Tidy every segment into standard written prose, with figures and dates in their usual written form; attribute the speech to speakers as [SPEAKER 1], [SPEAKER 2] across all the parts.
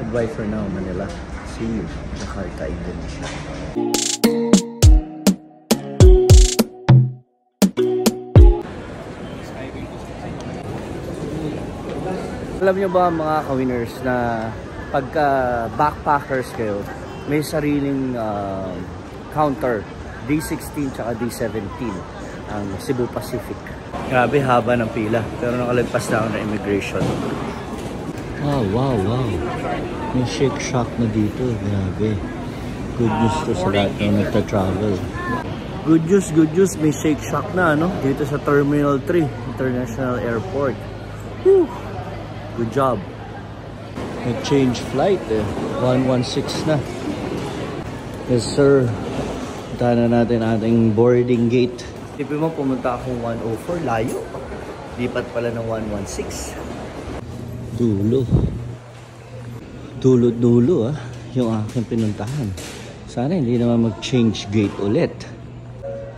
[SPEAKER 1] Goodbye for now, Manila. See you, Jakarta, Indonesia. Alam nyo ba mga ka-winners na pagka backpackers kayo, may sariling counter D16 tsaka D17 ang Cebu Pacific. Grabe haba ng pila pero nakalagpas na ako ng immigration. Wow. May Shake Shack na dito. Grabe. Good news to sa lahat na nagta-travel. Good news. May Shake Shack na dito sa Terminal 3 International Airport. Whew. Good job. Nag-change flight 116 na. Yes sir. Punta na natin ating boarding gate. Tipin mo pumunta akong 104. Layo. Lipat pala ng 116. Dulo yung aking pinuntahan. Sana hindi naman mag-change gate ulit.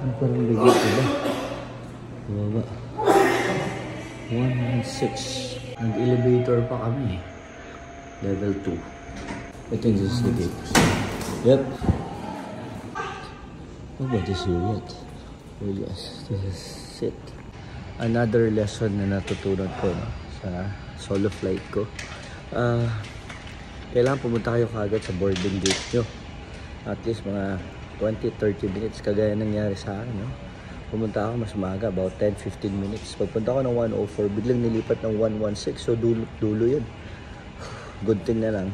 [SPEAKER 1] Ano parang gate ba? Baba. 116. Nag-elevator pa kami. Level 2. I think this is the gate. Yep. Nobody's here yet. Oh yes, this is it. Another lesson na natutunan ko sa solo flight ko. Kailangan pumunta kayo kagad sa boarding gate nyo. At least mga 20-30 minutes kagaya nangyari sa akin. Pumunta ako mas maaga, about 10-15 minutes. Pagpunta ko ng 104, biglang nilipat ng 116. So dulo yun. Good thing na lang.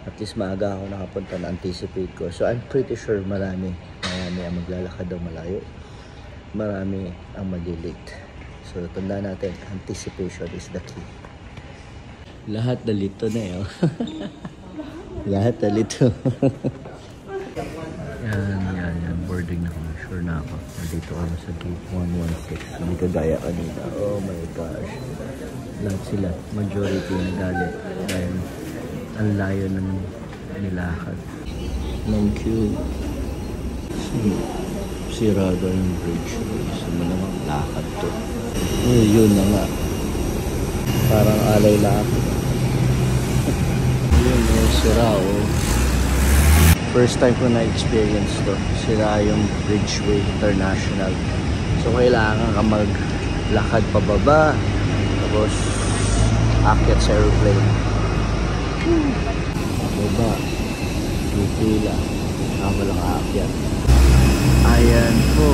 [SPEAKER 1] At least maaga ako nakapunta na anticipate ko. So I'm pretty sure marami ang maglalakad daw malayo. Marami ang malilate. So tanda natin, anticipation is the key. Lahat nalito na yun. Lahat nalito. Yan. Boarding na kami. Sure na ako. Dito kami sa gate 116. Hindi kagaya kanina. Oh my gosh. Lahat sila. Majority nagalit. Dahil ang layo ng nilakad. Ng queue. Sirado yung bridge. Isa mo namang lakad to. Yun na nga. Parang alay lakad. Yun yung sira First time ko na-experience to. Sira yung Bridgeway International. So kailangan ka maglakad pababa. Tapos akyat sa airplane. Baba. Pipila. Ako lang akyat. Ayan po.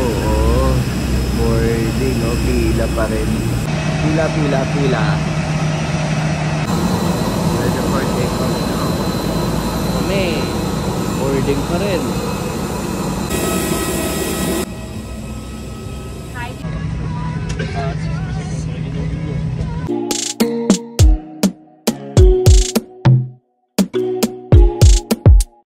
[SPEAKER 1] Boarding. Pila pa rin. Pila. Ready for takeoff now. Boarding pa rin.